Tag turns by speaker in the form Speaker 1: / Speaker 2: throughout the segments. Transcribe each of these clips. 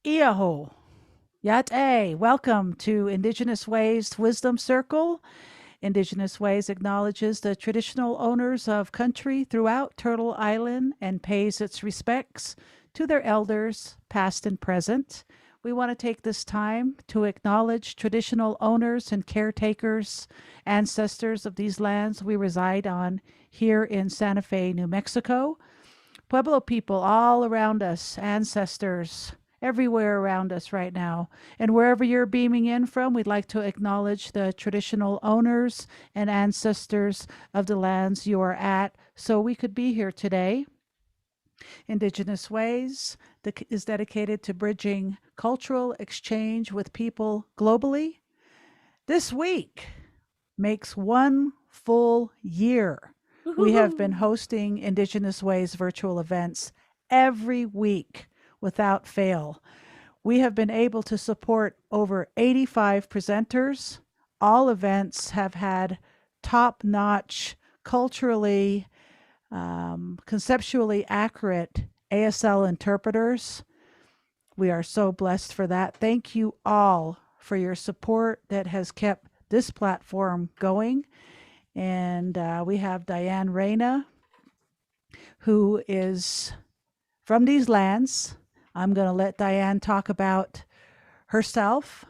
Speaker 1: Iyaho. Yate. Welcome to Indigenous Ways Wisdom Circle. Indigenous Ways acknowledges the traditional owners of country throughout Turtle Island and pays its respects to their elders, past and present. We want to take this time to acknowledge traditional owners and caretakers, ancestors of these lands we reside on here in Santa Fe, New Mexico. Pueblo people all around us, ancestors everywhere around us right now. And wherever you're beaming in from, we'd like to acknowledge the traditional owners and ancestors of the lands you are at so we could be here today. Indigenous Ways is dedicated to bridging cultural exchange with people globally. This week makes one full year. We have been
Speaker 2: Woohoo!
Speaker 1: hosting Indigenous Ways virtual events every week without fail. We have been able to support over 85 presenters. All events have had top notch, culturally, conceptually accurate ASL interpreters. We are so blessed for that. Thank you all for your support that has kept this platform going. And we have Diane Reyna, who is from these lands. I'm going to let Diane talk about herself.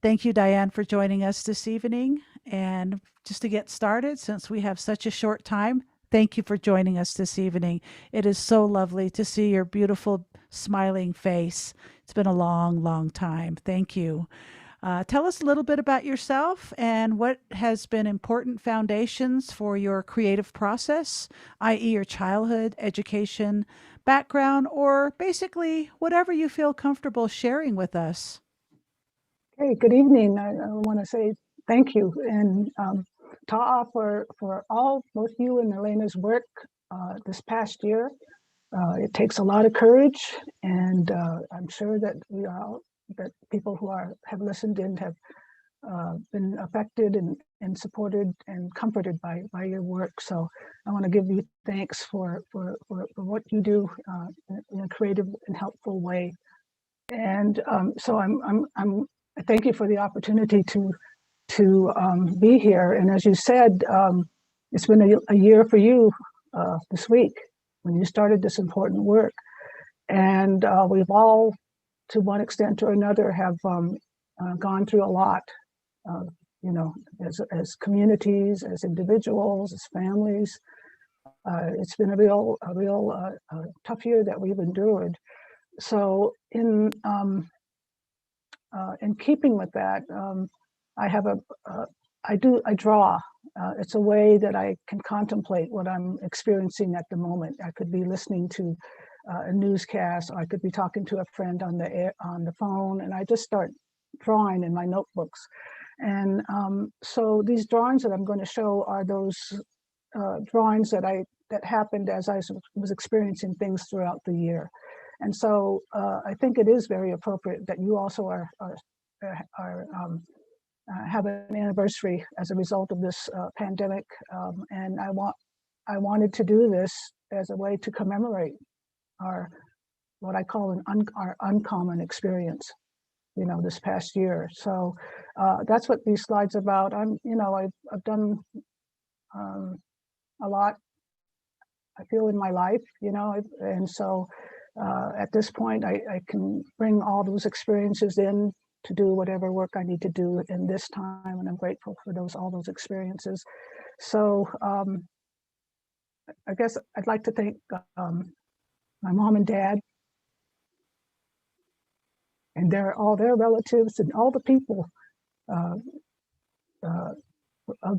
Speaker 1: Thank you, Diane, for joining us this evening. And just to get started, since we have such a short time, thank you for joining us this evening. It is so lovely to see your beautiful, smiling face. It's been a long, long time. Thank you. Tell us a little bit about yourself and what has been important foundations for your creative process, i.e., your childhood, education, background, or basically whatever you feel comfortable sharing with us.
Speaker 3: Hey, good evening. I want to say thank you and Ta'a for all, both you and Elena's work this past year. It takes a lot of courage, and I'm sure that that people who have listened and have been affected and supported and comforted by your work. So I want to give you thanks for what you do in a creative and helpful way. And so I thank you for the opportunity to be here. And as you said, it's been a year for you this week when you started this important work. And we've all, to one extent or another, have gone through a lot. You know, as communities, as individuals, as families. It's been a real tough year that we've endured. So in keeping with that, I have I draw. It's a way that I can contemplate what I'm experiencing at the moment. I could be listening to a newscast, or I could be talking to a friend on the phone, and I just start drawing in my notebooks. And so these drawings that I'm going to show are those drawings that happened as I was experiencing things throughout the year. And so I think it is very appropriate that you also have an anniversary as a result of this pandemic. And I wanted to do this as a way to commemorate what I call our uncommon experience, you know, this past year. So that's what these slides are about. I've done a lot, I feel, in my life, you know, and so at this point, I can bring all those experiences in to do whatever work I need to do in this time, and I'm grateful for all those experiences. So I guess I'd like to thank my mom and dad, and all their relatives, and all the people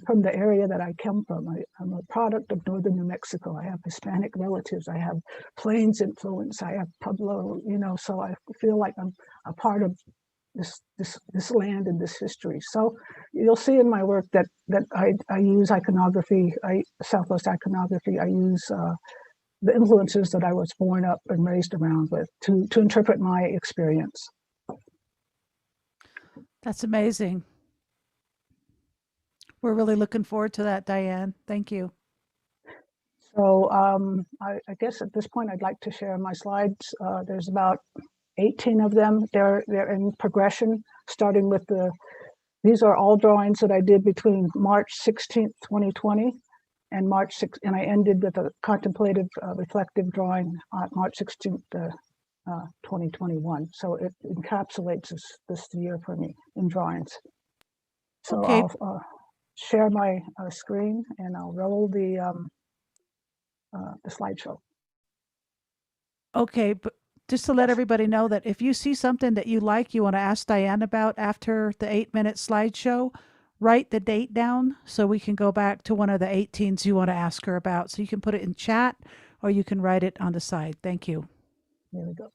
Speaker 3: from the area that I come from. I'm a product of northern New Mexico. I have Hispanic relatives. I have Plains influence. I have Pueblo, you know, so I feel like I'm a part of this land and this history. So you'll see in my work that I use iconography, Southwest iconography. I use the influences that I was born up and raised around with to interpret my experience.
Speaker 1: That's amazing. We're really looking forward to that, Diane. Thank you.
Speaker 3: So I guess at this point, I'd like to share my slides. There's about 18 of them. They're in progression, starting with these are all drawings that I did between March 16th, 2020 and March 6th, and I ended with a contemplative reflective drawing on March 16th, 2021. So it encapsulates this year for me in drawings. So
Speaker 1: Okay.
Speaker 3: I'll share my screen and I'll roll the slideshow.
Speaker 1: Okay, but just to let everybody know that if you see something that you like, you want to ask Diane about after the 8-minute slideshow, write the date down so we can go back to one of the 18s you want to ask her about. So you can put it in chat or you can write it on the side. Thank you.
Speaker 3: Here we go.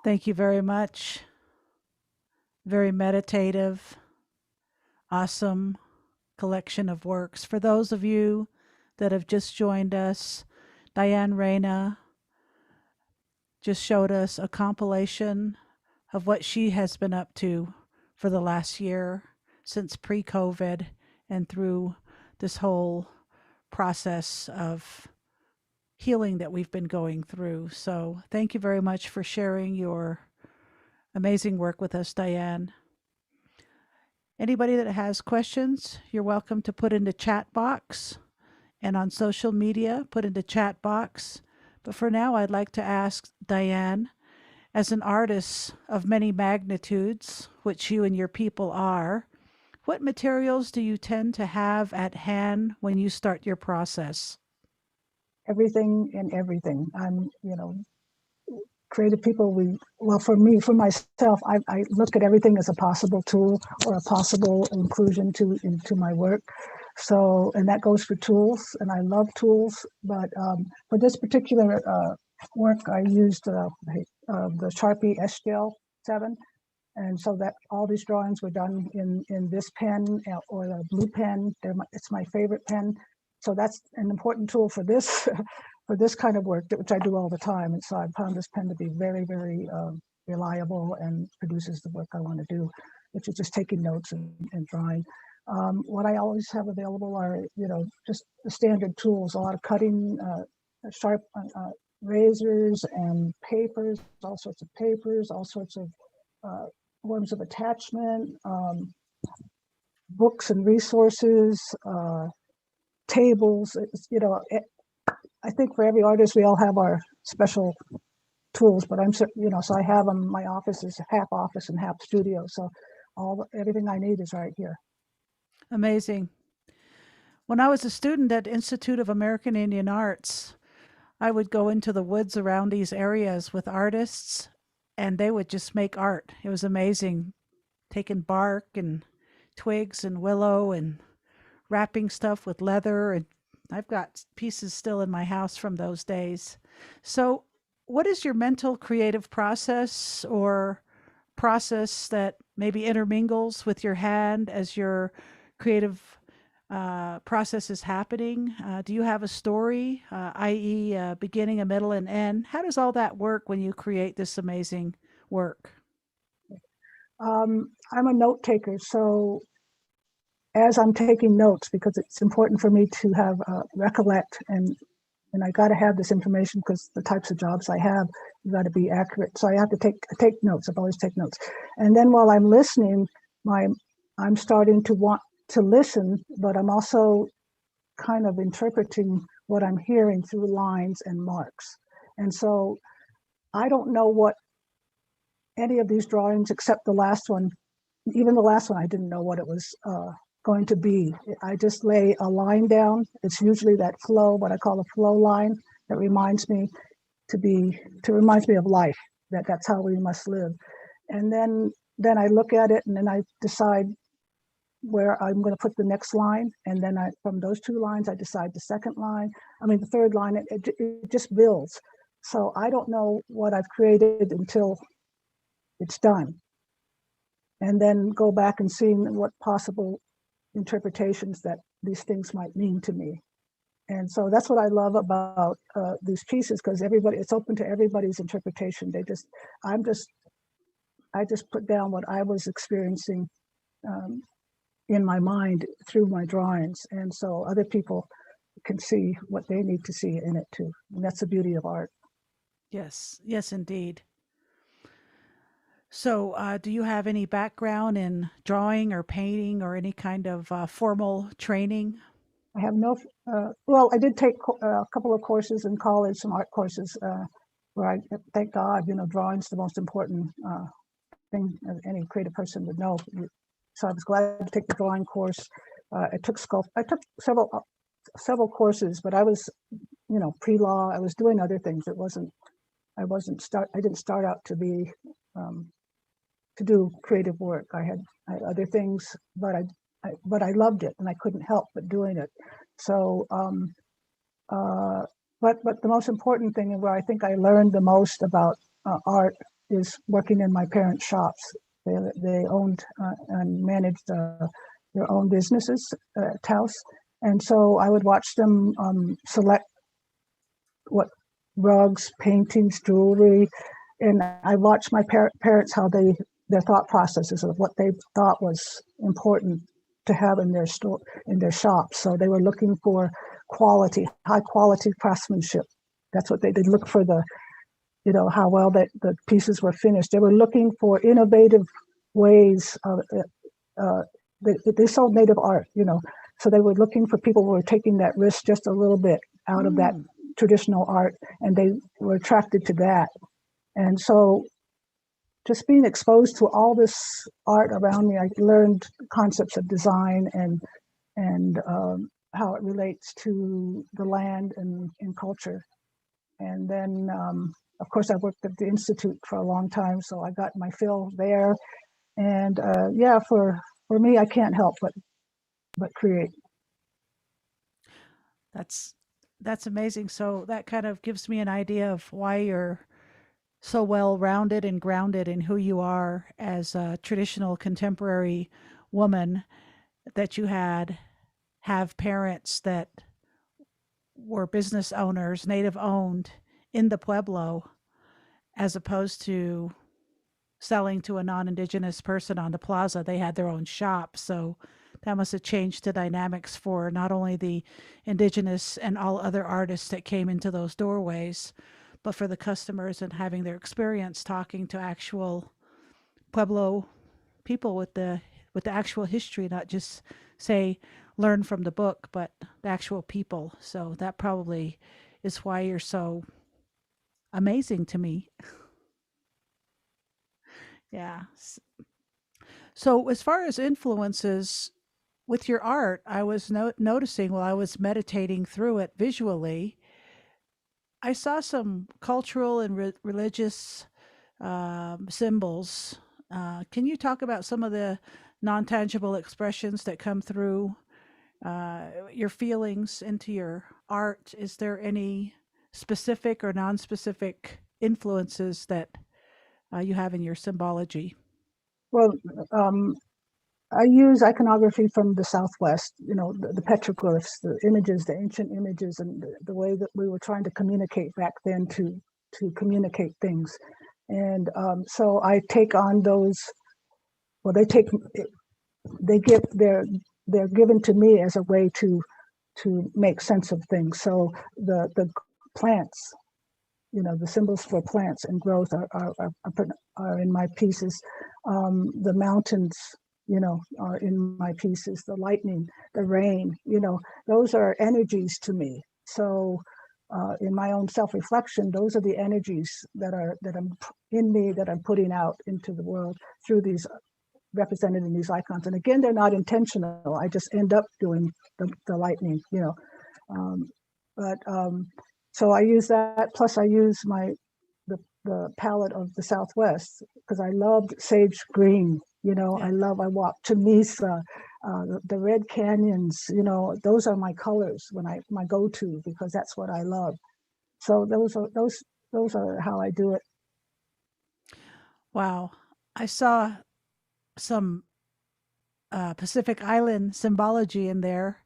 Speaker 1: Thank you very much. Very meditative, awesome collection of works. For those of you that have just joined us, Diane Reyna just showed us a compilation of what she has been up to for the last year since pre COVID and through this whole process of healing that we've been going through. So, thank you very much for sharing your amazing work with us, Diane. Anybody that has questions, you're welcome to put in the chat box, and on social media, put in the chat box. But for now, I'd like to ask Diane, as an artist of many magnitudes, which you and your people are, what materials do you tend to have at hand when you start your process?
Speaker 3: Everything and everything. Creative people, for me, for myself, I look at everything as a possible tool or a possible inclusion into my work. So, and that goes for tools, and I love tools, but for this particular work, I used the Sharpie S-Gel 7. And so that all these drawings were done in this pen or the blue pen. It's my favorite pen. So that's an important tool for this for this kind of work, which I do all the time. And so I found this pen to be very, very reliable and produces the work I want to do, which is just taking notes and drawing. What I always have available are, just the standard tools, a lot of cutting, sharp razors and papers, all sorts of papers, all sorts of forms of attachment, books and resources, tables. I think for every artist, we all have our special tools, but so I have them. My office is half office and half studio. So everything I need is right here.
Speaker 1: Amazing. When I was a student at Institute of American Indian Arts, I would go into the woods around these areas with artists, and they would just make art. It was amazing, taking bark and twigs and willow and wrapping stuff with leather. And I've got pieces still in my house from those days. So, what is your mental creative process or process that maybe intermingles with your hand as your creative process is happening? Do you have a story, i.e., beginning, a middle, and end? How does all that work when you create this amazing work?
Speaker 3: I'm a note taker, so as I'm taking notes, because it's important for me to have recollect, and I got to have this information because the types of jobs I have, you got to be accurate. So I have to take notes. I've always taken notes, and then while I'm listening, I'm starting to want to listen, but I'm also kind of interpreting what I'm hearing through lines and marks. And so I don't know what any of these drawings, except the last one, even the last one, I didn't know what it was going to be. I just lay a line down. It's usually that flow, what I call a flow line, that reminds me of life, that's how we must live. And then I look at it, and then I decide where I'm going to put the next line, and then from those two lines I decide the the third line. It just builds. So I don't know what I've created until it's done, and then go back and see what possible interpretations that these things might mean to me. And so that's what I love about these pieces, because it's open to everybody's interpretation. I just put down what I was experiencing in my mind through my drawings, and so other people can see what they need to see in it too. And that's the beauty of art.
Speaker 1: Yes, yes, indeed. So, do you have any background in drawing or painting or any kind of formal training?
Speaker 3: I have no, well, I did take a couple of courses in college, some art courses, where thank God, drawing's the most important thing any creative person would know. So I was glad to take the drawing course. I took several courses, but I was, pre-law. I was doing other things. I didn't start out to be, to do creative work. I had other things, but I loved it, and I couldn't help but doing it. So, but the most important thing, and where I think I learned the most about art is working in my parents' shops. They owned and managed their own businesses at house, and so I would watch them select what rugs, paintings, jewelry, and I watched my parents how their thought processes of what they thought was important to have in their store, in their shops. So they were looking for quality, high quality craftsmanship. That's what they did. Look for the, how well the pieces were finished. They were looking for innovative ways of. They sold native art, so they were looking for people who were taking that risk just a little bit out of that traditional art, and they were attracted to that. And so just being exposed to all this art around me, I learned concepts of design and how it relates to the land and culture. And then, of course, I worked at the Institute for a long time, so I got my fill there. And for me, I can't help but create.
Speaker 1: That's amazing. So that kind of gives me an idea of why you're so well rounded and grounded in who you are as a traditional contemporary woman, that you have parents that were business owners, native owned in the Pueblo, as opposed to selling to a non-indigenous person on the plaza. They had their own shop. So that must have changed the dynamics for not only the indigenous and all other artists that came into those doorways, but for the customers and having their experience talking to actual Pueblo people with the actual history, not just say learn from the book, but the actual people. So that probably is why you're so amazing to me. Yeah. So as far as influences with your art, I was noticing while I was meditating through it visually, I saw some cultural and religious symbols. Can you talk about some of the non tangible expressions that come through your feelings into your art? Is there any specific or non specific influences that you have in your symbology?
Speaker 3: Well, I use iconography from the Southwest, the petroglyphs, the images, the ancient images, and the way that we were trying to communicate back then to communicate things. And so I take on those. Well, they give they're given to me as a way to make sense of things. So the plants, the symbols for plants and growth are in my pieces. The mountains, are in my pieces. The lightning, the rain, those are energies to me. So in my own self-reflection, those are the energies that I'm in me, that I'm putting out into the world through these represented in these icons. And again, they're not intentional. I just end up doing the lightning, Um, but so I use that. Plus, I use the palette of the Southwest because I loved sage green.
Speaker 1: Yeah.
Speaker 3: I walked to Mesa, the red canyons. Those are my colors my go-to because that's what I love. So those are how I do it.
Speaker 1: Wow. I saw some Pacific Island symbology in there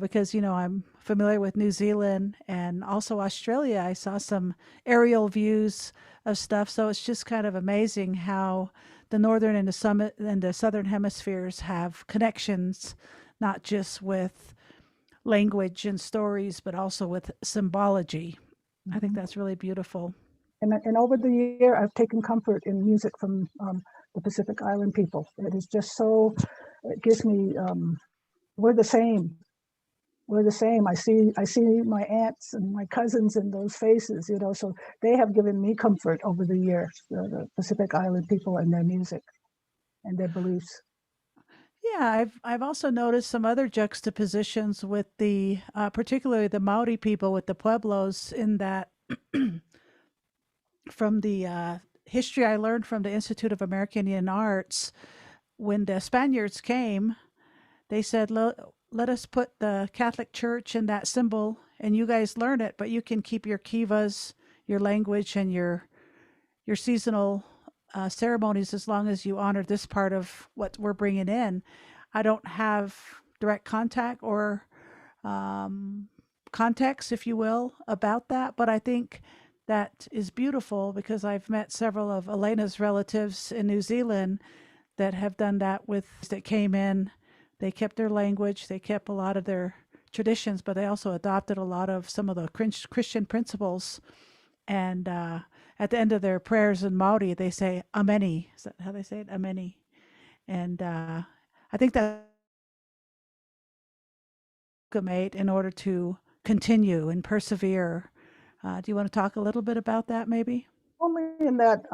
Speaker 1: because, I'm familiar with New Zealand and also Australia. I saw some aerial views of stuff. So it's just kind of amazing how the northern and the summit and the southern hemispheres have connections, not just with language and stories, but also with symbology. I think
Speaker 3: Mhm.
Speaker 1: that's really beautiful.
Speaker 3: And over the year, I've taken comfort in music from the Pacific Island people. It is just so. It gives me. We're the same. We're the same. I see my aunts and my cousins in those faces. So they have given me comfort over the years. The Pacific Island people and their music and their beliefs.
Speaker 1: Yeah, I've also noticed some other juxtapositions with the particularly the Maori people with the Pueblos in that from the history I learned from the Institute of American Indian Arts, when the Spaniards came, they said, let us put the Catholic Church in that symbol and you guys learn it, but you can keep your kivas, your language, and your seasonal ceremonies as long as you honor this part of what we're bringing in. I don't have direct contact or um, context, if you will, about that, but I think that is beautiful because I've met several of Elena's relatives in New Zealand that have done that with that came in. They kept their language, they kept a lot of their traditions, but they also adopted a lot of some of the Christian principles. And at the end of their prayers in Maori, they say "Ameni." Is that how they say it? Ameni. And I think that's made in order to continue and persevere. Do you want to talk a little bit about that, maybe?
Speaker 3: Only in that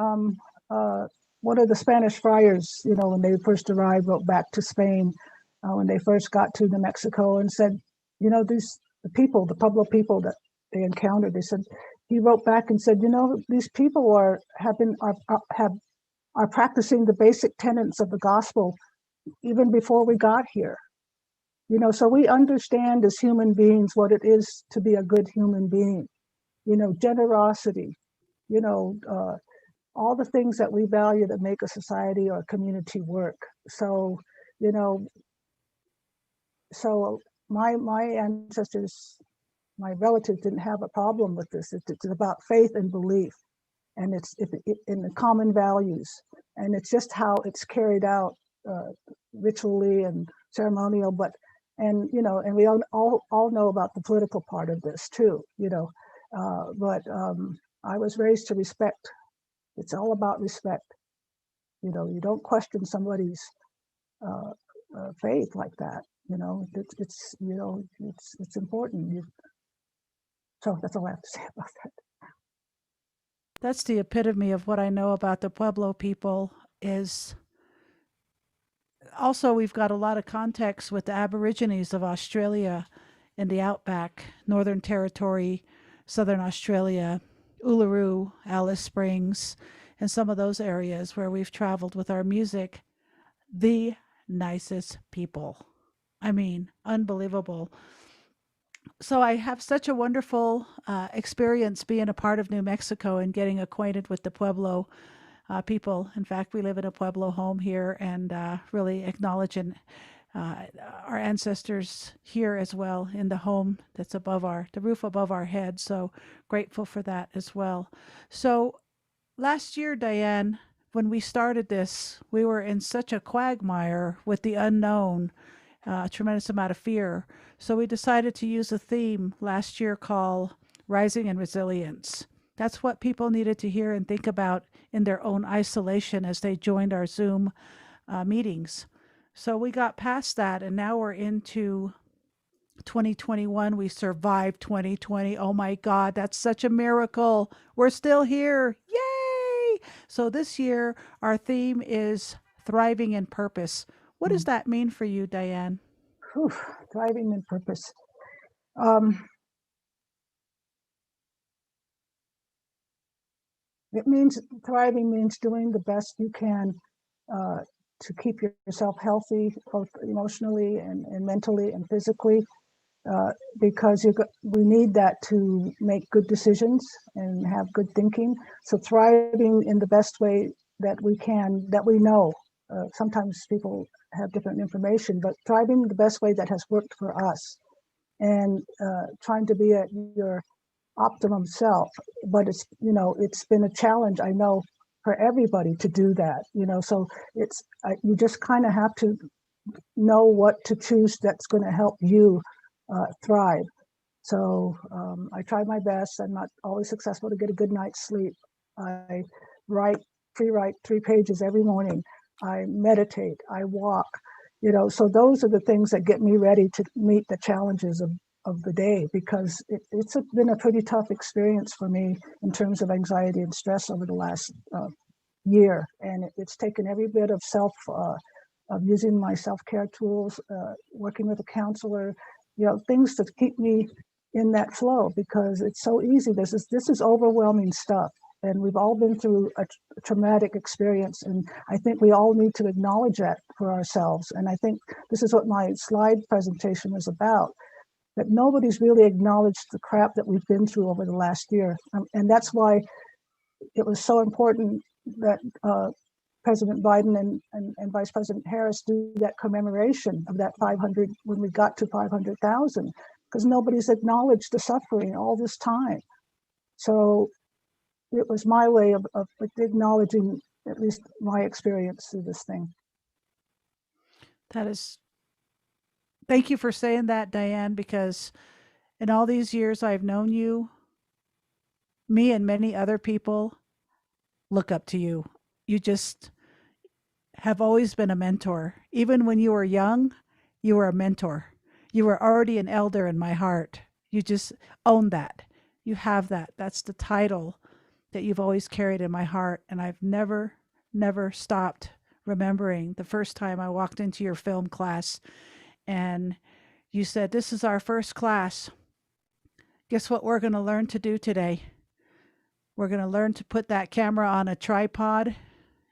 Speaker 3: one of the Spanish friars, when they first arrived, wrote back to Spain when they first got to New Mexico and said, the people, the Pueblo people that they encountered, he wrote back and said, these people are practicing the basic tenets of the gospel even before we got here. So we understand as human beings what it is to be a good human being, generosity, all the things that we value that make a society or a community work. So, you know, so my ancestors, my relatives didn't have a problem with this. It's about faith and belief, and it's in the common values, and it's just how it's carried out ritually and ceremonial. And we all know about the political part of this too. But I was raised to respect. It's all about respect. You don't question somebody's uh, faith like that. It's important. So that's all I have to say about that.
Speaker 1: That's the epitome of what I know about the Pueblo people is also we've got a lot of context with the Aborigines of Australia in the outback, Northern Territory, Southern Australia, Uluru, Alice Springs, and some of those areas where we've traveled with our music. The nicest people. I mean, unbelievable. So I have such a wonderful experience being a part of New Mexico and getting acquainted with the Pueblo people. In fact, we live in a Pueblo home here and really acknowledging our ancestors here as well in the home that's above the roof above our head. So grateful for that as well. So last year, Diane, when we started this, we were in such a quagmire with the unknown, a tremendous amount of fear. So we decided to use a theme last year called Rising in Resilience. That's what people needed to hear and think about in their own isolation as they joined our Zoom meetings. So we got past that, and now we're into 2021. We survived 2020. Oh my God, that's such a miracle. We're still here. Yay! So this year, our theme is Thriving in Purpose. What does
Speaker 3: Mm.
Speaker 1: that mean for you, Diane?
Speaker 3: Whew, thriving in purpose. Um, it means thriving means doing the best you can uh, to keep yourself healthy, both emotionally and mentally and physically, because we need that to make good decisions and have good thinking. So thriving in the best way that we can, that we know. Sometimes people have different information, but thriving the best way that has worked for us, and trying to be at your optimum self. But it's been a challenge, I know, for everybody to do that. So you just kind of have to know what to choose that's going to help you thrive. So I try my best. I'm not always successful to get a good night's sleep. I pre-write 3 pages every morning. I meditate, I walk, so those are the things that get me ready to meet the challenges of the day, because it's been a pretty tough experience for me in terms of anxiety and stress over the last year. And it's taken every bit of of using my self-care tools, working with a counselor, things to keep me in that flow, because it's so easy. This is overwhelming stuff, and we've all been through a traumatic experience, and I think we all need to acknowledge that for ourselves. And I think this is what my slide presentation is about, that nobody's really acknowledged the crap that we've been through over the last year. And that's why it was so important that President Biden and Vice President Harris do that commemoration of that 500 when we got to 500,000, because nobody's acknowledged the suffering all this time. So it was my way of acknowledging at least my experience through this thing.
Speaker 1: That is, thank you for saying that, Diane, because in all these years I've known you, me and many other people look up to you. You just have always been a mentor. Even when you were young, you were a mentor. You were already an elder in my heart. You just own that. You have that. That's the title that you've always carried in my heart. And I've never, never stopped remembering the first time I walked into your film class and you said, "This is our first class. Guess what we're going to learn to do today? We're going to learn to put that camera on a tripod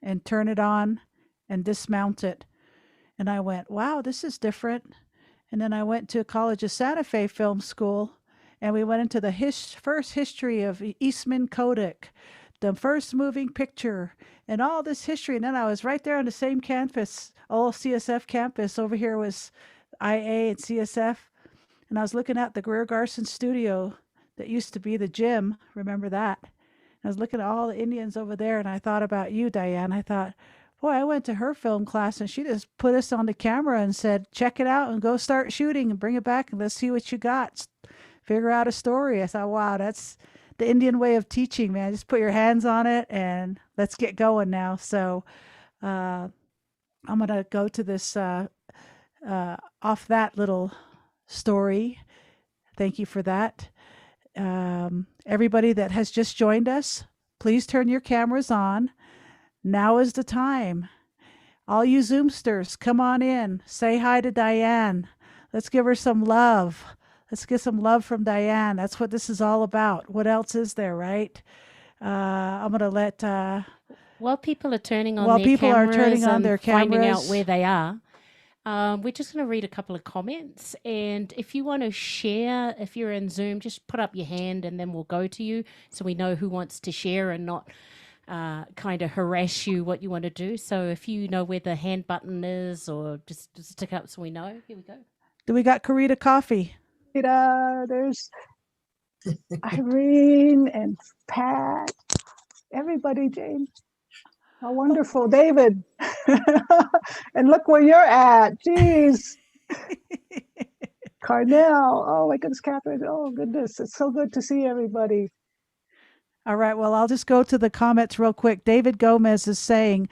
Speaker 1: and turn it on and dismount it." And I went, wow, this is different. And then I went to College of Santa Fe Film School and we went into the first history of Eastman Kodak, the first moving picture, and all this history. And then I was right there on the same campus, old CSF campus. Over here was IA and CSF. And I was looking at the Greer Garson studio that used to be the gym. Remember that? I was looking at all the Indians over there, and I thought about you, Diane. I thought, boy, I went to her film class, and she just put us on the camera and said, check it out and go start shooting and bring it back, and let's see what you got. Figure out a story. I thought, wow, that's the Indian way of teaching, man. Just put your hands on it, and let's get going now. So I'm going to go to this off that little story. Thank you for that. Everybody that has just joined us, please turn your cameras on. Now is the time. All you Zoomsters, come on in. Say hi to Diane. Let's give her some love. Let's get some love from Diane. That's what this is all about. What else is there, right? I'm going to let...
Speaker 2: while people are turning on
Speaker 1: while
Speaker 2: their
Speaker 1: people
Speaker 2: cameras
Speaker 1: are turning on
Speaker 2: and
Speaker 1: their
Speaker 2: finding out
Speaker 1: cameras,
Speaker 2: where they are, we're just going to read a couple of comments. And if you want to share, if you're in Zoom, just put up your hand and then we'll go to you so we know who wants to share and not kind of harass you what you want to do. So if you know where the hand button is, or just stick up so we know. Here we go.
Speaker 1: do we got Karita Coffee?
Speaker 3: There's Irene and Pat, everybody, Jane. How wonderful, David. And look where you're at. Jeez. Carnell. Oh my goodness, Catherine. Oh goodness. It's so good to see everybody.
Speaker 1: All right. Well, I'll just go to the comments real quick. David Gomez is saying,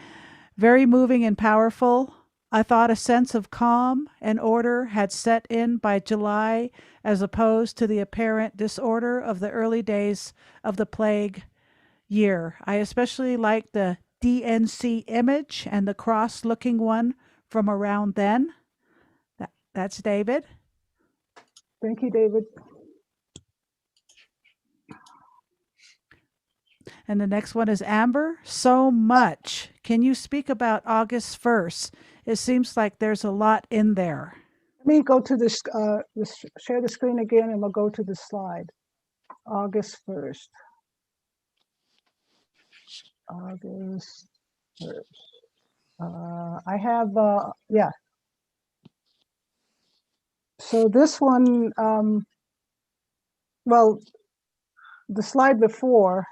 Speaker 1: very moving and powerful. I thought a sense of calm and order had set in by July, as opposed to the apparent disorder of the early days of the plague year. I especially like the DNC image and the cross-looking one from around then. That's David.
Speaker 3: Thank you, David.
Speaker 1: And the next one is Amber. So much. Can you speak about August 1st? It seems like there's a lot in there.
Speaker 3: Let me go to this, share the screen again, and we'll go to the slide. August 1st. August 1st. I have, yeah. So this one, well, the slide before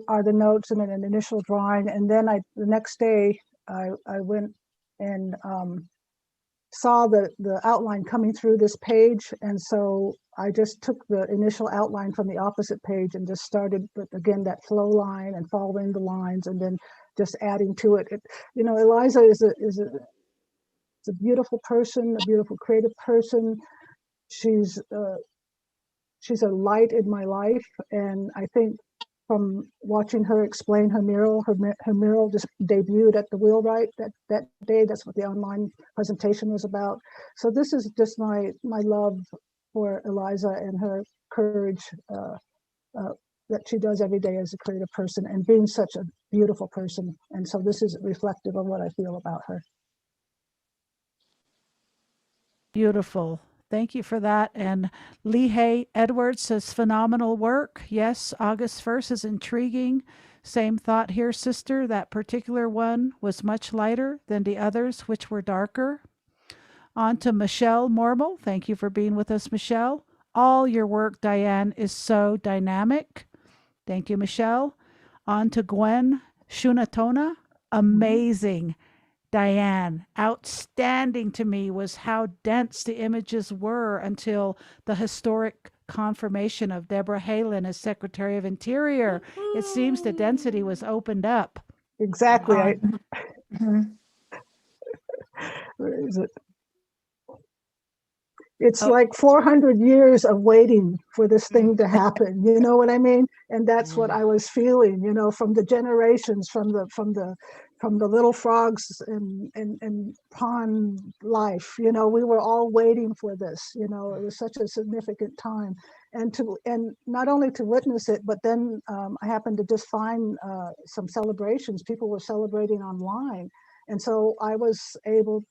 Speaker 3: are the notes and an initial drawing, and then the next day I went and saw the outline coming through this page, and so I just took the initial outline from the opposite page and just started with, again, that flow line and following the lines and then just adding to it. You know, Eliza is a beautiful person, a beautiful creative person. She's a light in my life, and I think from watching her explain her mural just debuted at the Wheelwright that day. That's what the online presentation was about. So this is just my love for Eliza and her courage that she does every day as a creative person and being such a beautiful person. And so this is reflective of what I feel about her.
Speaker 1: Beautiful. Thank you for that. And Lehigh Edwards says, phenomenal work. Yes, August 1st is intriguing. Same thought here, sister. That particular one was much lighter than the others, which were darker. On to Michelle Mormel. Thank you for being with us, Michelle. All your work, Diane, is so dynamic. Thank you, Michelle. On to Gwen Shunatona. Amazing. Diane, outstanding to me was how dense the images were until the historic confirmation of Deborah Haaland as Secretary of Interior. It seems the density was opened up.
Speaker 3: Exactly.
Speaker 2: Mhm.
Speaker 3: Where is it? It's
Speaker 1: Oh,
Speaker 3: like 400 years of waiting for this thing to happen. You know what I mean? And that's what I was feeling. You know, from the generations, from the little frogs and pond life. You know, we were all waiting for this. You know, it was such a significant time, and not only to witness it, but then I happened to just find some celebrations. People were celebrating online, and so I was able.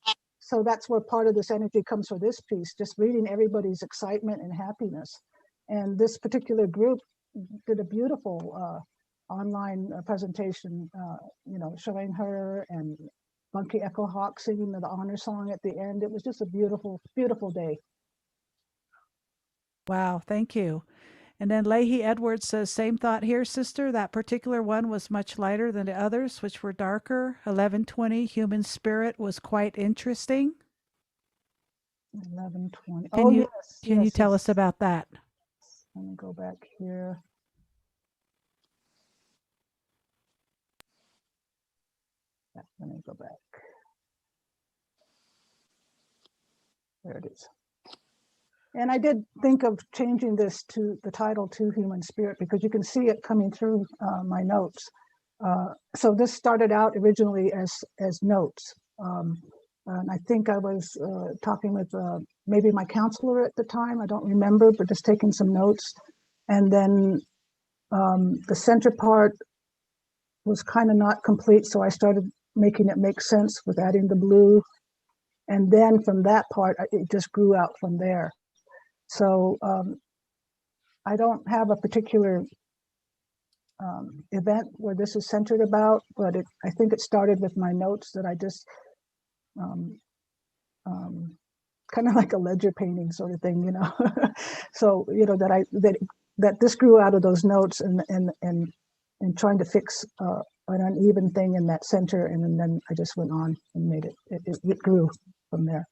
Speaker 3: So that's where part of this energy comes for this piece, just reading everybody's excitement and happiness. And this particular group did a beautiful online presentation, you know, showing her and Bunky Echo Hawk singing the honor song at the end. It was just a beautiful, beautiful day.
Speaker 1: wow. Thank you. And then Leahy Edwards says, same thought here, sister. That particular one was much lighter than the others, which were darker. 1120, Human Spirit, was quite interesting.
Speaker 3: 11:20.
Speaker 1: Can
Speaker 3: Oh,
Speaker 1: you
Speaker 3: yes,
Speaker 1: can you
Speaker 3: yes,
Speaker 1: tell us
Speaker 3: yes.
Speaker 1: about that?
Speaker 3: Let me go back here. Yeah, let me go back. There it is. And I did think of changing this to the title to Human Spirit because you can see it coming through my notes. So this started out originally as notes. And I think I was talking with maybe my counselor at the time. I don't remember, but just taking some notes. And then the center part was kind of not complete. So I started making it make sense with adding the blue. And then from that part, it just grew out from there. So I don't have a particular event where this is centered about, but I think it started with my notes that I just um, kind of like a ledger painting sort of thing, you know. So you know that this grew out of those notes and trying to fix an uneven thing in that center, and then I just went on and made it grew from there.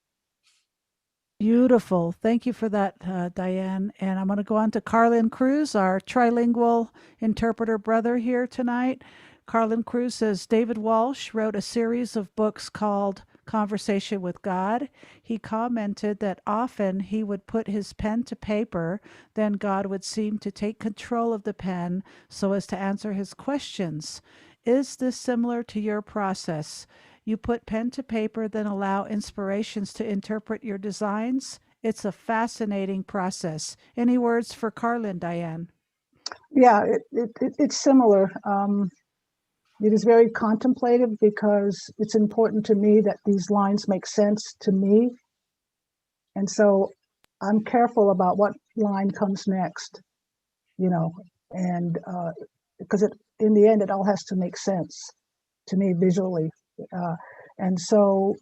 Speaker 1: Beautiful. Thank you for that, Diane. And I'm going to go on to Carlin Cruz, our trilingual interpreter brother here tonight. Carlin Cruz says David Walsh wrote a series of books called Conversation with God. He commented that often he would put his pen to paper, then God would seem to take control of the pen so as to answer his questions. Is this similar to your process? You put pen to paper, then allow inspirations to interpret your designs. It's a fascinating process. Any words for Carlin, Diane?
Speaker 3: Yeah, it's similar. It is very contemplative because it's important to me that these lines make sense to me. And so I'm careful about what line comes next, you know, and because in the end, it all has to make sense to me visually. Uh, and so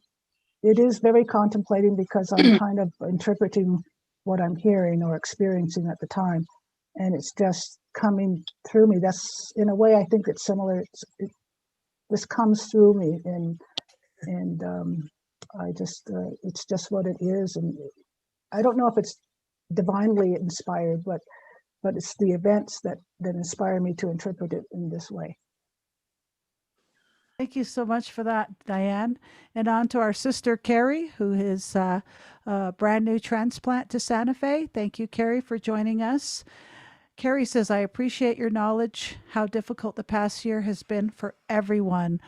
Speaker 3: it is very contemplating because I'm kind of interpreting what I'm hearing or experiencing at the time. And it's just coming through me. That's in a way, I think it's similar. This comes through me and I just, it's just what it is. And I don't know if it's divinely inspired, but it's the events that inspire me to interpret it in this way.
Speaker 1: Thank you so much for that, Diane. And on to our sister, Carrie, who is a brand new transplant to Santa Fe. Thank you, Carrie, for joining us. Carrie says, I appreciate your knowledge, how difficult the past year has been for everyone.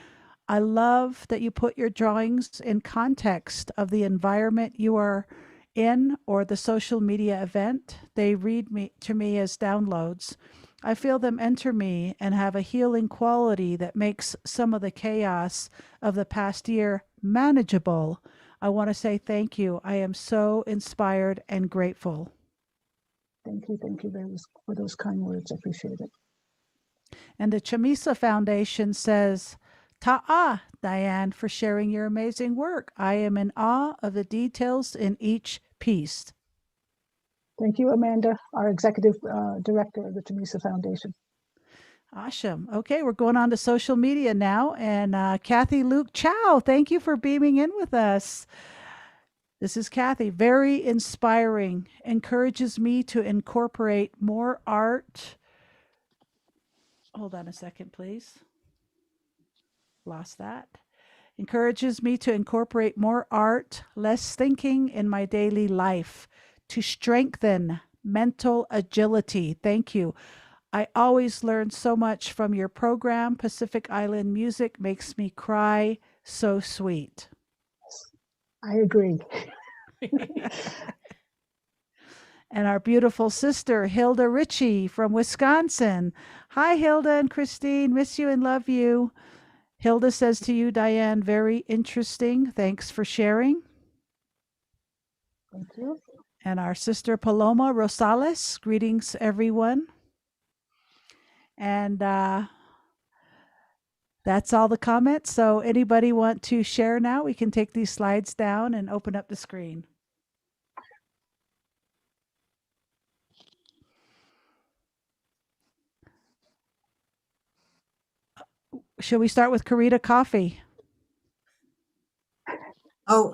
Speaker 1: I love that you put your drawings in context of the environment you are in or the social media event. They read me to me as downloads. I feel them enter me and have a healing quality that makes some of the chaos of the past year manageable. I want to say thank you. I am so inspired and grateful.
Speaker 3: Thank you for those kind words. I appreciate it.
Speaker 1: And the Chamisa Foundation says, Ta'a, Diane, for sharing your amazing work. I am in awe of the details in each piece.
Speaker 3: Thank you, Amanda, our executive director of the Chamisa Foundation.
Speaker 1: Awesome. Okay, we're going on to social media now. And Kathy Luke Chow, thank you for beaming in with us. This is Kathy. Very inspiring. Encourages me to incorporate more art. Hold on a second, please. Lost that. Encourages me to incorporate more art, less thinking in my daily life to strengthen mental agility. Thank you. I always learn so much from your program. Pacific Island music makes me cry. So sweet.
Speaker 3: I agree.
Speaker 1: And our beautiful sister, Hilda Ritchie from Wisconsin. Hi, Hilda and Christine. Miss you and love you. Hilda says to you, Diane, very interesting. Thanks for sharing.
Speaker 3: Thank you.
Speaker 1: And our sister, Paloma Rosales. Greetings, everyone. And that's all the comments. So anybody want to share now? We can take these slides down and open up the screen. Shall we start with Karita Coffee?
Speaker 4: Oh,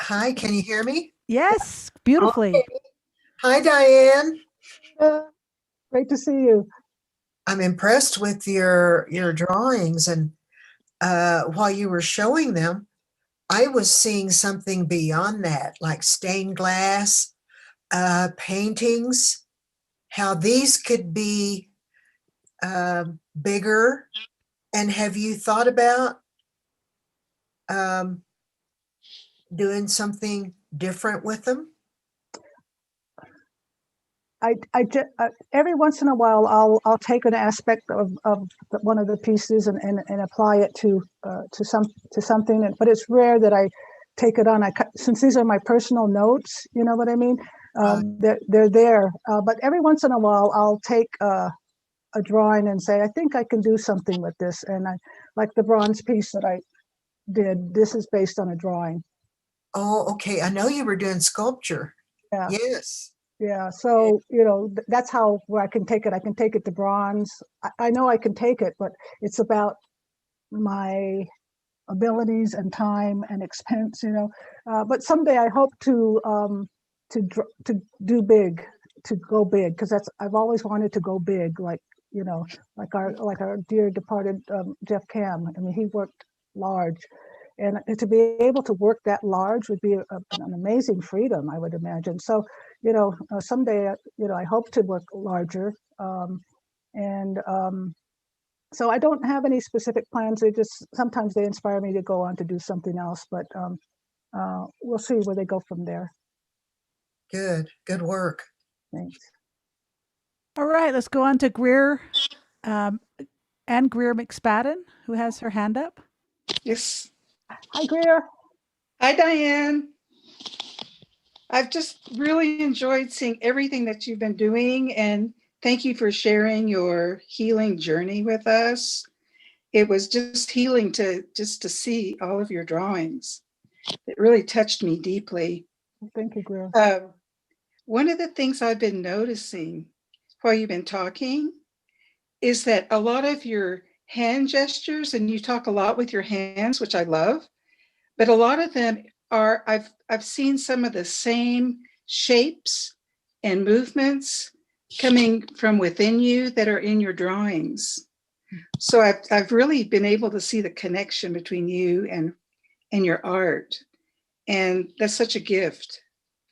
Speaker 4: hi, can you hear me?
Speaker 1: Yes, beautifully.
Speaker 4: Okay. Hi, Diane.
Speaker 3: Great to see you.
Speaker 4: I'm impressed with your drawings, and while you were showing them, I was seeing something beyond that, like stained glass, paintings, how these could be bigger. And have you thought about doing something different with them?
Speaker 3: Every once in a while I'll take an aspect of one of the pieces and apply it to something, but it's rare that I take it on. Since these are my personal notes, you know what I mean. They're there, but every once in a while I'll take a drawing and say, I think I can do something with this. And I like the bronze piece that I did. This is based on a drawing.
Speaker 4: Oh, okay. I know you were doing sculpture.
Speaker 3: Yeah.
Speaker 4: Yes.
Speaker 3: Yeah, so that's how where I can take it. I can take it to bronze. I know I can take it, but it's about my abilities and time and expense. But someday I hope to do big, to go big, because I've always wanted to go big, like our dear departed Jeff Cam. I mean, he worked large. And to be able to work that large would be an amazing freedom, I would imagine. So, someday, I hope to work larger. So I don't have any specific plans. Sometimes they inspire me to go on to do something else, but we'll see where they go from there.
Speaker 4: Good work.
Speaker 3: Thanks.
Speaker 1: All right, let's go on to Greer, and Greer Mcspadden, who has her hand up.
Speaker 5: Yes.
Speaker 3: Hi, Greer.
Speaker 5: Hi, Diane. I've just really enjoyed seeing everything that you've been doing, and thank you for sharing your healing journey with us. It was just healing to see all of your drawings. It really touched me deeply.
Speaker 3: Thank you, Greer.
Speaker 5: One of the things I've been noticing while you've been talking is that a lot of your hand gestures, and you talk a lot with your hands, which I love, but a lot of them are, I've seen some of the same shapes and movements coming from within you that are in your drawings. So I've really been able to see the connection between you and your art. And that's such a gift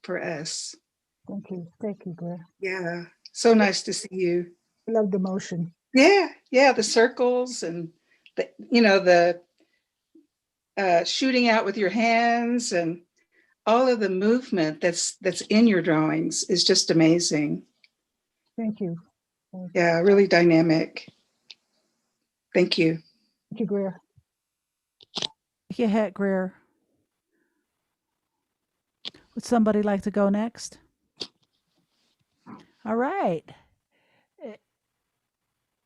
Speaker 5: for us.
Speaker 3: Thank you. Thank you, Greer.
Speaker 5: Yeah. So nice to see you.
Speaker 3: I love the motion.
Speaker 5: Yeah. Yeah. The circles and the shooting out with your hands and all of the movement that's in your drawings is just amazing.
Speaker 3: Thank you.
Speaker 5: Yeah, really dynamic. Thank you.
Speaker 3: Thank you, Greer.
Speaker 1: Thank you, Greer. Would somebody like to go next? All right.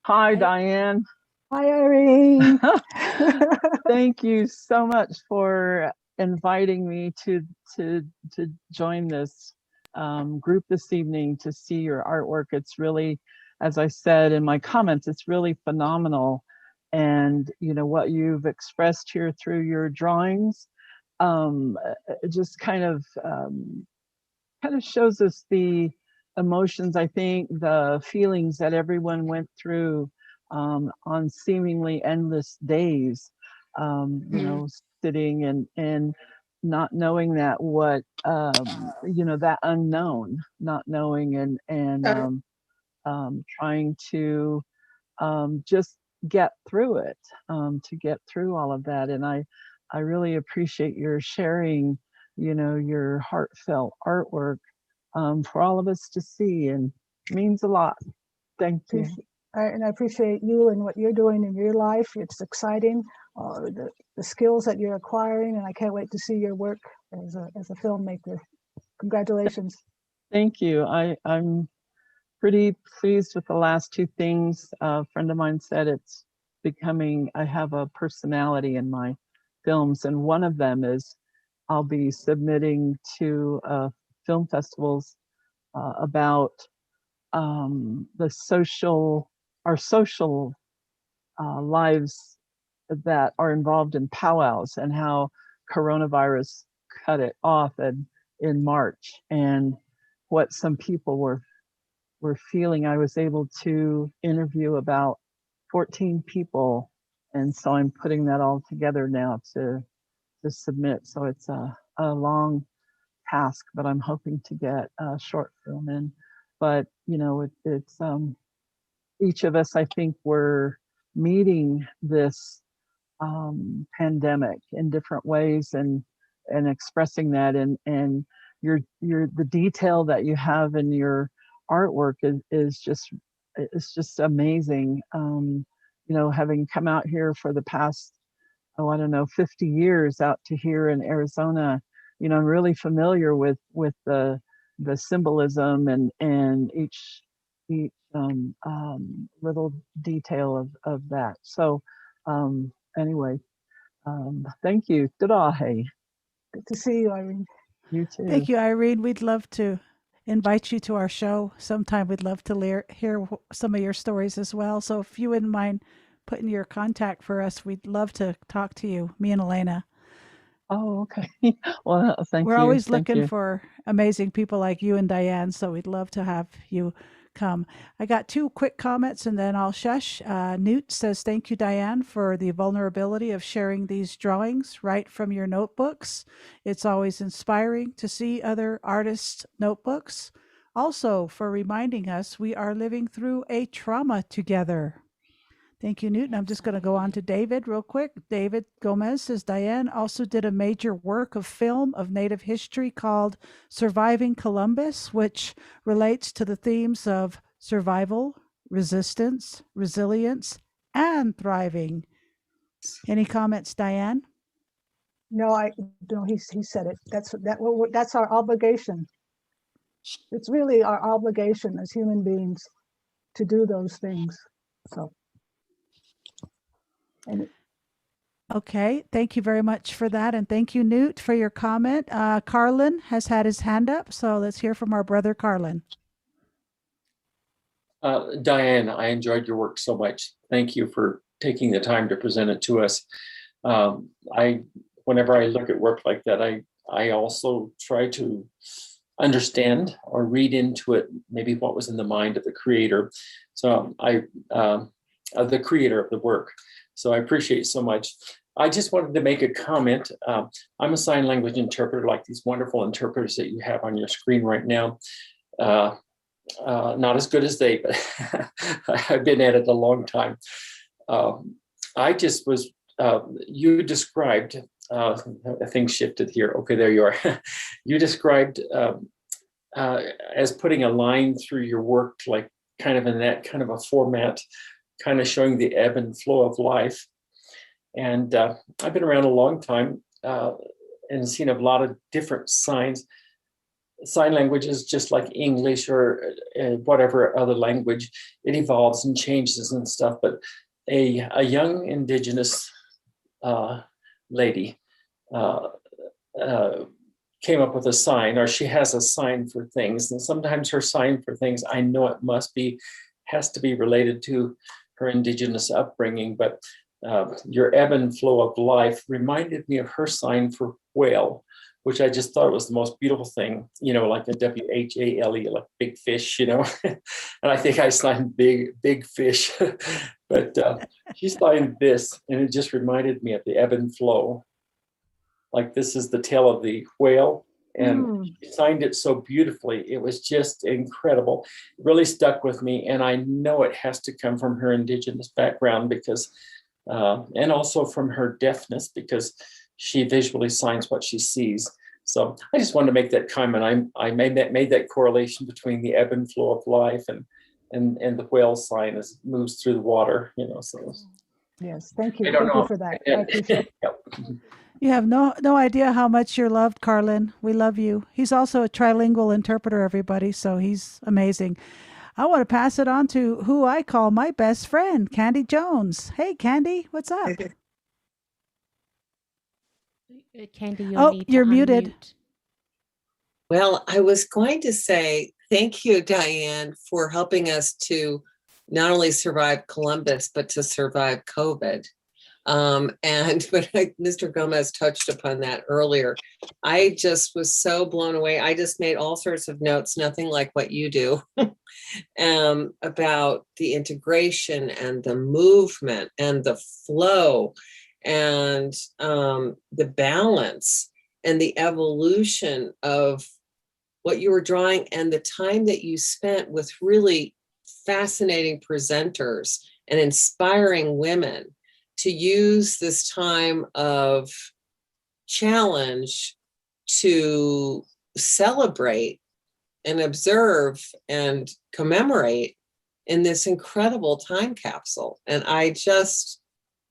Speaker 6: Hi, Diane.
Speaker 3: Hi, Irene.
Speaker 6: Thank you so much for inviting me to join this group this evening to see your artwork. It's really, as I said in my comments, it's really phenomenal. And you know what you've expressed here through your drawings, it just kind of shows us the emotions, I think, the feelings that everyone went through on seemingly endless days, you know, sitting and not knowing that what, you know, that unknown, not knowing and trying to just get through it, to get through all of that. And I really appreciate your sharing, you know, your heartfelt artwork for all of us to see, and means a lot. Thank you.
Speaker 3: And I appreciate you and what you're doing in your life. It's exciting, the skills that you're acquiring, and I can't wait to see your work as a filmmaker. Congratulations.
Speaker 6: Thank you. I'm pretty pleased with the last two things. A friend of mine said it's becoming, I have a personality in my films, and one of them is I'll be submitting to film festivals about our social lives that are involved in powwows, and how coronavirus cut it off in March, and what some people were feeling. I was able to interview about 14 people, and so I'm putting that all together now to submit. So it's a long task, but I'm hoping to get a short film in. But you know, it's each of us, I think, we're meeting this pandemic in different ways, and expressing that, and the detail that you have in your artwork is just, it's just amazing. You know, having come out here for the past, oh, I don't know, 50 years out to here in Arizona, you know, I'm really familiar with the symbolism and each little detail of that. So anyway, thank you. Good
Speaker 3: to see you, Irene.
Speaker 6: You too.
Speaker 1: Thank you, Irene. We'd love to invite you to our show sometime. We'd love to hear some of your stories as well. So if you wouldn't mind putting your contact for us, we'd love to talk to you, me and Elena.
Speaker 6: Oh, okay. Well, thank you.
Speaker 1: We're always looking for amazing people like you and Diane, so we'd love to have you come. I got two quick comments and then I'll shush. Newt says, thank you, Diane, for the vulnerability of sharing these drawings right from your notebooks. It's always inspiring to see other artists' notebooks. Also, for reminding us we are living through a trauma together. Thank you, Newton. I'm just going to go on to David real quick. David Gomez says, Diane also did a major work of film of Native history called Surviving Columbus, which relates to the themes of survival, resistance, resilience, and thriving. Any comments, Diane?
Speaker 3: No, he said it. That's our obligation. It's really our obligation as human beings to do those things. So.
Speaker 1: Okay, thank you very much for that. And thank you, Newt, for your comment. Carlin has had his hand up, so let's hear from our brother Carlin.
Speaker 7: Diane, I enjoyed your work so much. Thank you for taking the time to present it to us. Whenever I look at work like that, I also try to understand or read into it maybe what was in the mind of the creator. So the creator of the work. So I appreciate so much. I just wanted to make a comment. I'm a sign language interpreter, like these wonderful interpreters that you have on your screen right now. Not as good as they, but I've been at it a long time. I just was, you described, things shifted here. Okay, there you are. You described as putting a line through your work, like kind of in that kind of a format, kind of showing the ebb and flow of life. And I've been around a long time and seen a lot of different signs. sign language is just like English or whatever other language. It evolves and changes and stuff. But a young Indigenous lady came up with a sign, or she has a sign for things. And sometimes her sign for things, I know it has to be related to her Indigenous upbringing, but your ebb and flow of life reminded me of her sign for whale, which I just thought was the most beautiful thing, like a WHALE, like big fish, and I think I signed big fish, but she signed this, and it just reminded me of the ebb and flow. Like this is the tail of the whale, and she signed it so beautifully. It was just incredible. It really stuck with me, and I know it has to come from her Indigenous background because, and also from her deafness, because she visually signs what she sees. So I just wanted to make that comment. I made that correlation between the ebb and flow of life and the whale sign as it moves through the water. So
Speaker 3: Yes, thank you.
Speaker 7: I don't
Speaker 3: Thank
Speaker 7: know.
Speaker 3: you for that. I appreciate it.
Speaker 7: Yep.
Speaker 1: You have no idea how much you're loved, Carlin. We love you. He's also a trilingual interpreter, everybody, so he's amazing. I want to pass it on to who I call my best friend, Candy Jones. Hey, Candy, what's up?
Speaker 2: Candy,
Speaker 1: You're muted.
Speaker 2: unmute.
Speaker 8: Well, I was going to say thank you, Diane, for helping us to not only survive Columbus, but to survive COVID. Mr. Gomez touched upon that earlier. I just was so blown away. I just made all sorts of notes, nothing like what you do, about the integration and the movement and the flow and the balance and the evolution of what you were drawing and the time that you spent with really fascinating presenters and inspiring women to use this time of challenge to celebrate and observe and commemorate in this incredible time capsule. And I just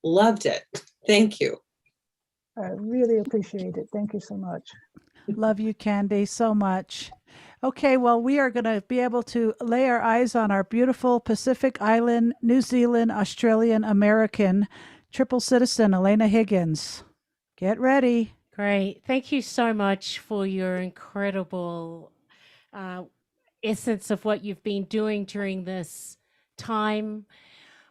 Speaker 8: loved it. Thank you.
Speaker 3: I really appreciate it. Thank you so much.
Speaker 1: Love you, Candy, so much. Okay, well, we are going to be able to lay our eyes on our beautiful Pacific Island, New Zealand, Australian, American triple citizen, Elena Higgins. Get ready.
Speaker 2: Great. Thank you so much for your incredible essence of what you've been doing during this time.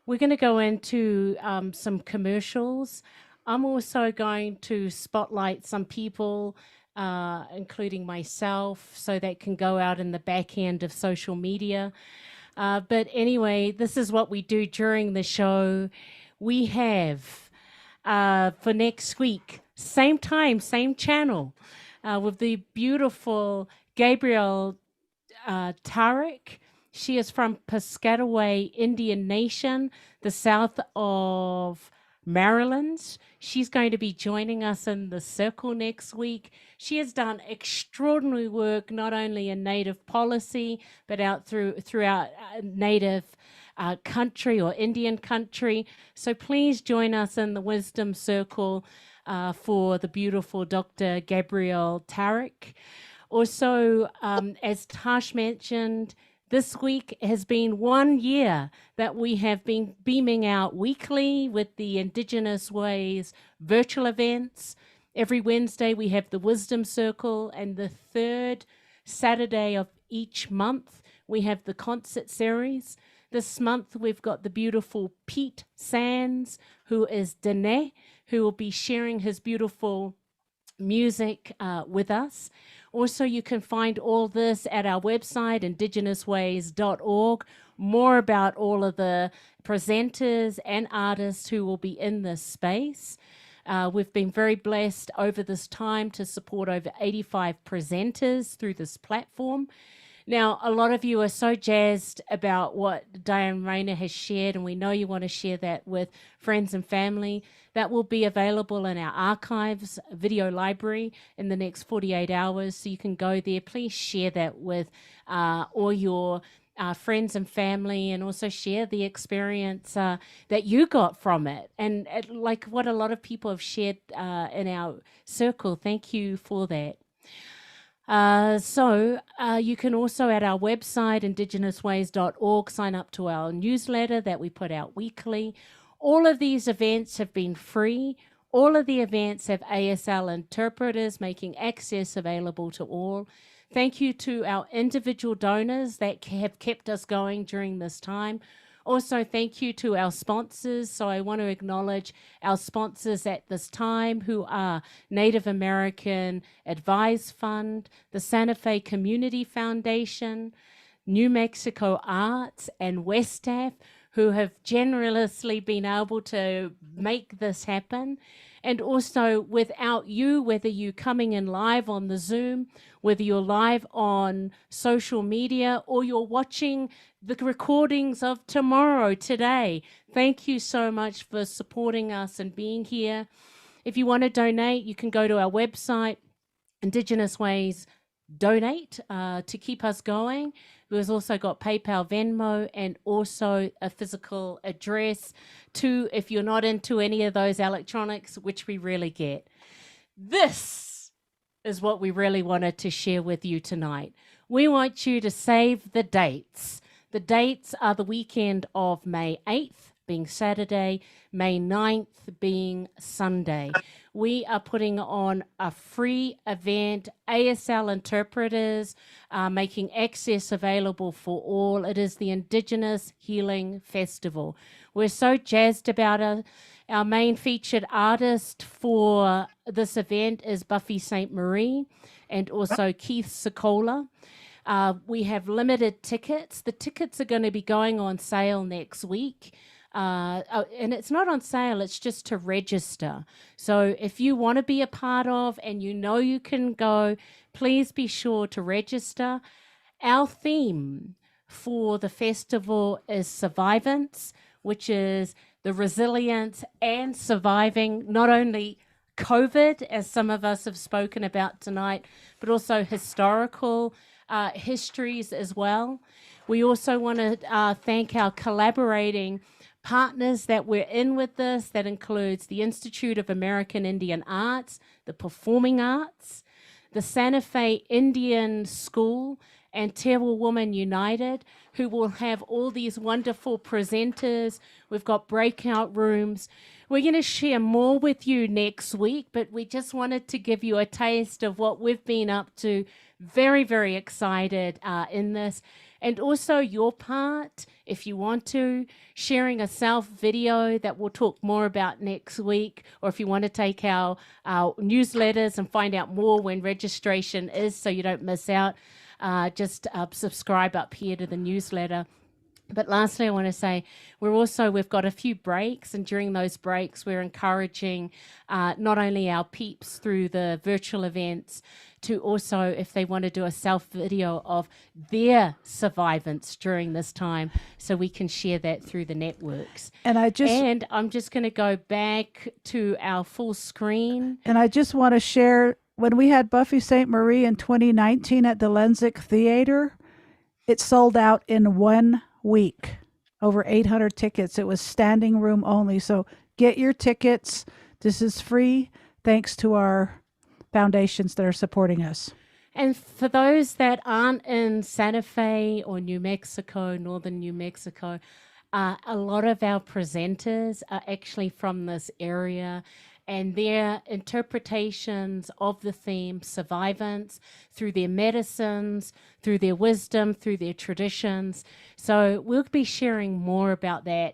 Speaker 2: We're going to go into some commercials. I'm also going to spotlight some people, including myself, so that can go out in the back end of social media. But anyway, this is what we do during the show. We have for next week, same time, same channel, with the beautiful Gabrielle Tarek. She is from Piscataway Indian Nation, the south of Maryland. She's going to be joining us in the circle next week. She has done extraordinary work, not only in Native policy, but throughout Native country or Indian country. So please join us in the Wisdom Circle for the beautiful Dr. Gabrielle Tarek. Also, as Tash mentioned, this week has been 1 year that we have been beaming out weekly with the Indigenous Ways virtual events. Every Wednesday we have the Wisdom Circle, and the third Saturday of each month we have the concert series. This month we've got the beautiful Pete Sands, who is Dene, who will be sharing his beautiful music with us. Also, you can find all this at our website, IndigenousWays.org. More about all of the presenters and artists who will be in this space. We've been very blessed over this time to support over 85 presenters through this platform. Now, a lot of you are so jazzed about what Diane Reyna has shared, and we know you want to share that with friends and family. That will be available in our archives video library in the next 48 hours, so you can go there. Please share that with all your friends and family, and also share the experience that you got from it. And like what a lot of people have shared in our circle, thank you for that. You can also at our website, IndigenousWays.org, sign up to our newsletter that we put out weekly. All of these events have been free. All of the events have ASL interpreters making access available to all. Thank you to our individual donors that have kept us going during this time. Also, thank you to our sponsors. So I want to acknowledge our sponsors at this time, who are Native American Advise Fund, the Santa Fe Community Foundation, New Mexico Arts, and Westaf, who have generously been able to make this happen. And also, without you, whether you're coming in live on the Zoom, whether you're live on social media, or you're watching the recordings of tomorrow, today, thank you so much for supporting us and being here. If you want to donate, you can go to our website, Indigenous Ways Donate, to keep us going. We've also got PayPal, Venmo, and also a physical address to, if you're not into any of those electronics, which we really get. This is what we really wanted to share with you tonight. We want you to save the dates. The dates are the weekend of May 8th, being Saturday, May 9th being Sunday. We are putting on a free event, ASL interpreters, making access available for all. It is the Indigenous Healing Festival. We're so jazzed about our main featured artist for this event is Buffy St. Marie and also Keith Sokola. We have limited tickets. The tickets are going to be going on sale next week. And it's not on sale, it's just to register. So if you want to be a part of and you know you can go, please be sure to register. Our theme for the festival is survivance, which is the resilience and surviving not only COVID, as some of us have spoken about tonight, but also historical histories as well. We also want to thank our collaborating partners that we're in with this. That includes the Institute of American Indian Arts, the Performing Arts, the Santa Fe Indian School, and Tewa Women United, who will have all these wonderful presenters. We've got breakout rooms. We're going to share more with you next week, but we just wanted to give you a taste of what we've been up to. Very, very excited in this. And also your part, if you want to, sharing a self video that we'll talk more about next week, or if you want to take our newsletters and find out more when registration is so you don't miss out, just subscribe up here to the newsletter. But lastly, I want to say we've got a few breaks, and during those breaks, we're encouraging not only our peeps through the virtual events to also, if they want to do a self video of their survivance during this time, so we can share that through the networks. And I'm just going to go back to our full screen.
Speaker 1: And I just want to share, when we had Buffy St. Marie in 2019 at the Lensic Theater, it sold out in 1 week, over 800 tickets. It was standing room only. So get your tickets. This is free, thanks to our foundations that are supporting us.
Speaker 2: And for those that aren't in Santa Fe or New Mexico, northern New Mexico, a lot of our presenters are actually from this area, and their interpretations of the theme survivance through their medicines, through their wisdom, through their traditions. So we'll be sharing more about that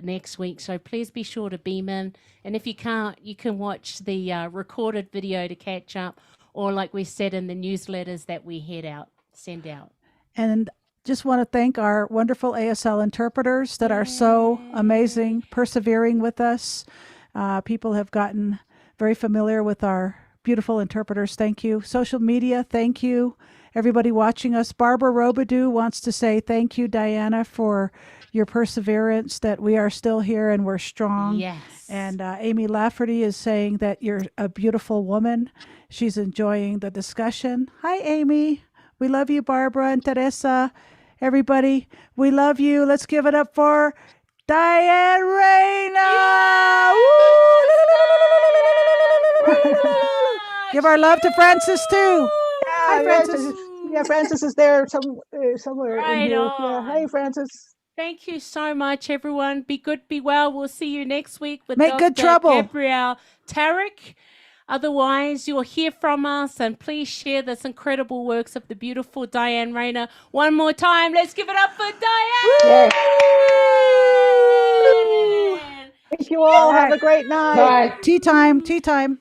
Speaker 2: next week. So please be sure to beam in. And if you can't, you can watch the recorded video to catch up, or like we said in the newsletters that we send out.
Speaker 1: And just want to thank our wonderful ASL interpreters that are so amazing, persevering with us. People have gotten very familiar with our beautiful interpreters. Thank you. Social media, thank you. Everybody watching us. Barbara Robidoux wants to say thank you, Diana, for your perseverance, that we are still here and we're strong.
Speaker 2: Yes.
Speaker 1: And Amy Lafferty is saying that you're a beautiful woman. She's enjoying the discussion. Hi, Amy. We love you, Barbara and Teresa. Everybody, we love you. Let's give it up for Diane Reyna! Woo! Give our love to Francis too. Hi, Francis.
Speaker 3: Yeah, Francis is there somewhere in
Speaker 2: Right
Speaker 3: here. Yeah. Hey,
Speaker 2: on.
Speaker 3: Francis.
Speaker 2: Thank you so much, everyone. Be good, be well. We'll see you next week with
Speaker 1: Make good
Speaker 2: Dr.
Speaker 1: trouble.
Speaker 2: Gabrielle Tarek. Otherwise, you'll hear from us, and please share this incredible works of the beautiful Diane Reyna. One more time, let's give it up for Diane!
Speaker 3: Thank you all. Have a great night.
Speaker 1: Tea time. Tea time.